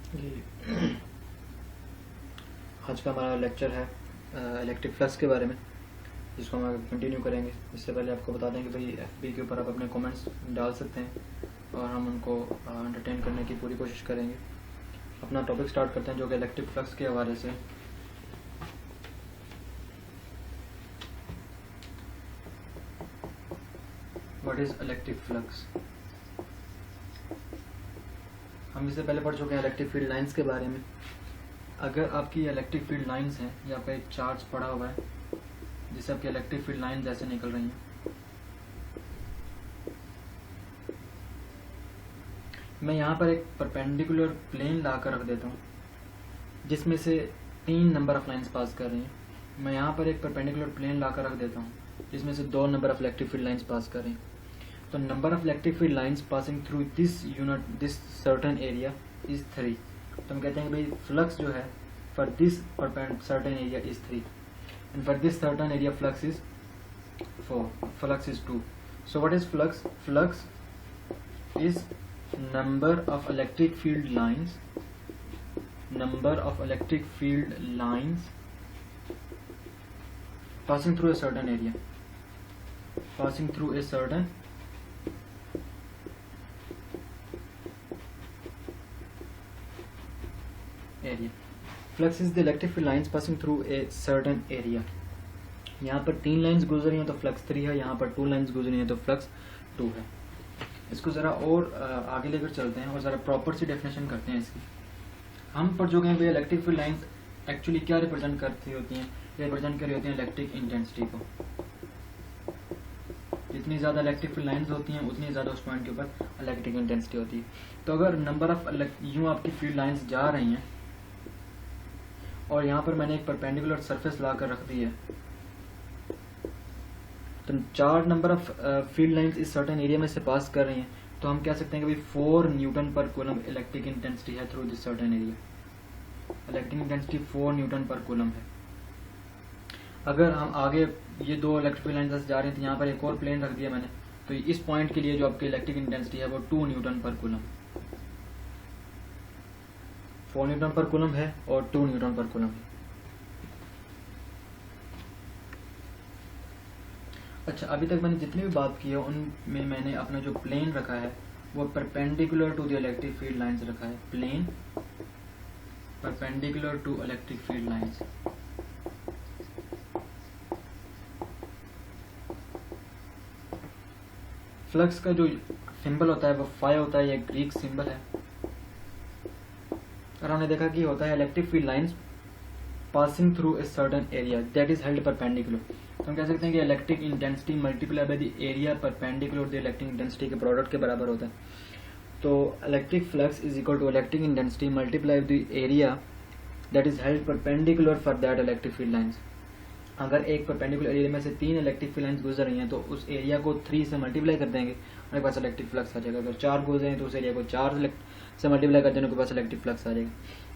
जी, आज का हमारा लेक्चर है इलेक्ट्रिक फ्लक्स के बारे में, जिसको हम आगे कंटिन्यू करेंगे। इससे पहले आपको बता दें कि भाई एफबी के ऊपर आप अपने कमेंट्स डाल सकते हैं और हम उनको एंटरटेन करने की पूरी कोशिश करेंगे। अपना टॉपिक स्टार्ट करते हैं जो कि इलेक्ट्रिक फ्लक्स के हवाले से। What is electric flux? हम इससे पहले पढ़ चुके हैं इलेक्ट्रिक फील्ड लाइंस के बारे में। अगर आपकी इलेक्ट्रिक फील्ड लाइंस हैं या आपका एक चार्ज पड़ा हुआ है जिससे आपकी इलेक्ट्रिक फील्ड लाइन जैसे निकल रही हैं, मैं यहाँ पर एक परपेंडिकुलर प्लेन ला कर रख देता हूँ जिसमें से 3 नंबर ऑफ लाइंस पास कर रही हैं। मैं यहाँ पर एक परपेंडिकुलर प्लेन ला कर रख देता हूँ जिसमें से 2 number of electric field lines pass कर रही हैं। तो number of electric field lines passing through this unit this certain area is 3। तो हम कहते हैं कि भाई फ्लक्स जो है for this certain area is 3 and for this certain area flux is 4, flux is 2। So what is flux? Flux is number of electric field lines passing through a certain area flux is the electric field lines passing through a certain area। यहाँ पर 3 lines गुजर रही हैं तो flux 3 है, यहाँ पर 2 lines गुजर रही हैं तो फ्लक्स 2 है। इसको ज़रा और आगे लेकर चलते हैं और ज़रा प्रॉपर सी डेफिनेशन करते हैं इसकी। हम पढ़ चुके हैं भाई इलेक्ट्रिक फील्ड लाइंस एक्चुअली क्या रिप्रेजेंट करती होती हैं? रिप्रेजेंट कर रही होती हैं इलेक्ट्रिक इंटेंसिटी को। जितनी ज़्यादा इलेक्ट्रिक फील्ड लाइंस होती हैं उतनी ज़्यादा उस पॉइंट के ऊपर इलेक्ट्रिक इंटेंसिटी होती है। तो अगर नंबर ऑफ यूँ आपकी फील्ड लाइंस जा रही हैं और यहाँ पर मैंने एक परपेंडिकुलर सरफेस ला कर रख दी है, तो 4 नंबर ऑफ फील्ड लाइंस इस सर्टेन एरिया में से पास कर रही हैं, तो हम कह सकते हैं कि भाई 4 न्यूटन पर कूलम इलेक्ट्रिक इंटेंसिटी है through this certain area. Electric intensity 4 Newton पर कूलम है। अगर हम आगे ये 2 इलेक्ट्रिक फील्ड लाइंस जा रही थी, यहाँ पर एक और प्लेन रख दिया मैंने, तो इस पॉइंट के लिए जो आपकी इलेक्ट्रिक इंटेंसिटी है वो 2 न्यूटन पर कूलम, 4 न्यूटन पर कूलम है और 2 न्यूटन पर कूलम है। अच्छा, अभी तक मैंने जितनी भी बात की है उनमें मैंने अपना जो प्लेन रखा है वो perpendicular to the electric field lines रखा है। Plane perpendicular to electric field lines. Flux का जो सिंबल होता है वो फाई होता है, ये ग्रीक सिंबल है। और हमने देखा कि होता है electric field lines passing through a certain area that is held perpendicular. तो हम कह सकते हैं कि electric intensity multiply by the area perpendicular the electric intensity के प्रोडक्ट के बराबर होता है। तो electric flux is equal to electric intensity multiply the area that is held perpendicular for that electric field lines. अगर एक परपेंडिकुलर एरिया में से 3 इलेक्ट्रिक फील्ड लाइंस गुजर रही हैं तो उस एरिया को 3 से मल्टीप्लाई कर देंगे, हमारे पास इलेक्ट्रिक फ्लक्स आ जाएगा। अगर 4 गुजर रहे हैं तो उस एरिया को 4 से मल्टीप्लाई कर देने के पास इलेक्ट्रिक फ्लक्स आ जाएगा।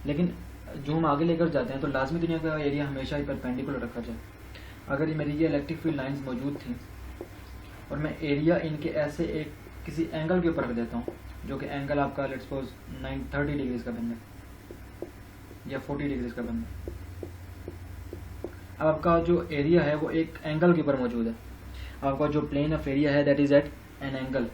लेकिन जो हम आगे लेकर जाते हैं तो लाजमी दुनिया का एरिया हमेशा ही परपेंडिकुलर रखा जाए। अगर ये मेरी ये इलेक्ट्रिक फील्ड लाइंस मौजूद थी और मैं एरिया इनके ऐसे एक किसी एंगल के ऊपर रख देता हूँ, जो कि एंगल आपका लेट्स सपोज 30 डिग्रीज का बन जाए या 40 डिग्रीज का बन जाए। अब आपका जो एरिया है वो एक एंगल के ऊपर मौजूद है। आपका जो प्लेन ऑफ एरिया है that is at an angle.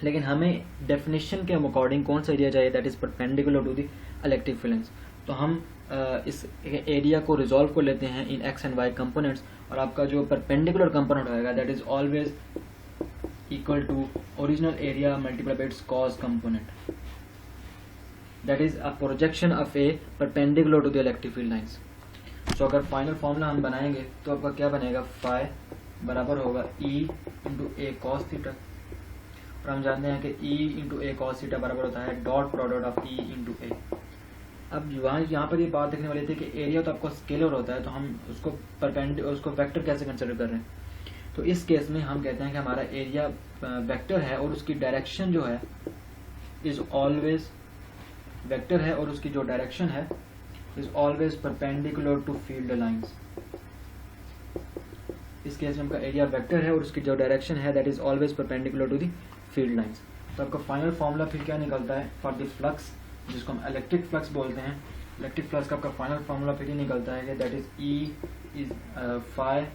लेकिन हमें डेफिनेशन के अकॉर्डिंग कौन सा एरिया चाहिए? That is perpendicular to the electric field lines. तो हम इस एरिया को रिजॉल्व कर लेते हैं in x and y components, और आपका जो परपेंडिकुलर कंपोनेंट होगा that is always equal to original area multiply by its cos component. That is a projection of a perpendicular to the electric field lines. So अगर final formula हम बनाएंगे तो आपका क्या बनेगा? फाई बराबर होगा E into A cos theta, और हम जानते हैं कि E into A cos theta बराबर होता है dot product of E into A. अब यहाँ पर ये बात देखने वाली थी कि एरिया तो आपका स्केलर होता है, तो हम उसको वेक्टर कैसे कंसिडर कर रहे हैं? तो इस केस में हम कहते हैं कि हमारा एरिया वेक्टर है और उसकी डायरेक्शन जो है इज ऑलवेज वेक्टर है और उसकी जो डायरेक्शन है is always perpendicular to field lines. इस केस में आपका एरिया वेक्टर है और उसकी जो डायरेक्शन है that is always perpendicular to the field lines. तो आपका फाइनल फार्मूला फिर क्या निकलता है फॉर द फ्लक्स, जिसको हम इलेक्ट्रिक फ्लक्स बोलते हैं। इलेक्ट्रिक फ्लक्स का आपका फाइनल फार्मूला फिर ही निकलता है कि that is E is phi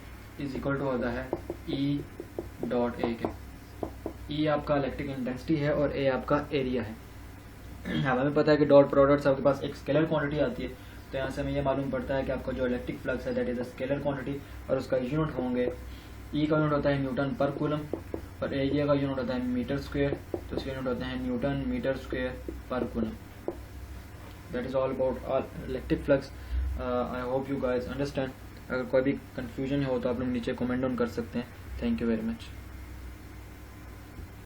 is equal to होता है ई डॉट ए के। ई आपका इलेक्ट्रिक इंटेंसिटी है और ए आपका एरिया है। हमें पता है कि डॉट प्रोडक्ट आपके पास एक स्केलर क्वांटिटी आती है, तो यहाँ से हमें ये मालूम पड़ता है कि आपका जो इलेक्ट्रिक फ्लक्स है that is a scalar quantity और उसका यूनिट होंगे, ई का यूनिट होता है न्यूटन पर कूलम और एरिया का यूनिट होता है मीटर स्क्वायर, तो उसके यूनिट होते हैं न्यूटन मीटर स्क्वायर पर coulomb. That is all about electric flux. I hope you guys understand. अगर कोई भी कंफ्यूजन हो तो आप लोग नीचे कमेंट डाउन कर सकते हैं। Thank you very much.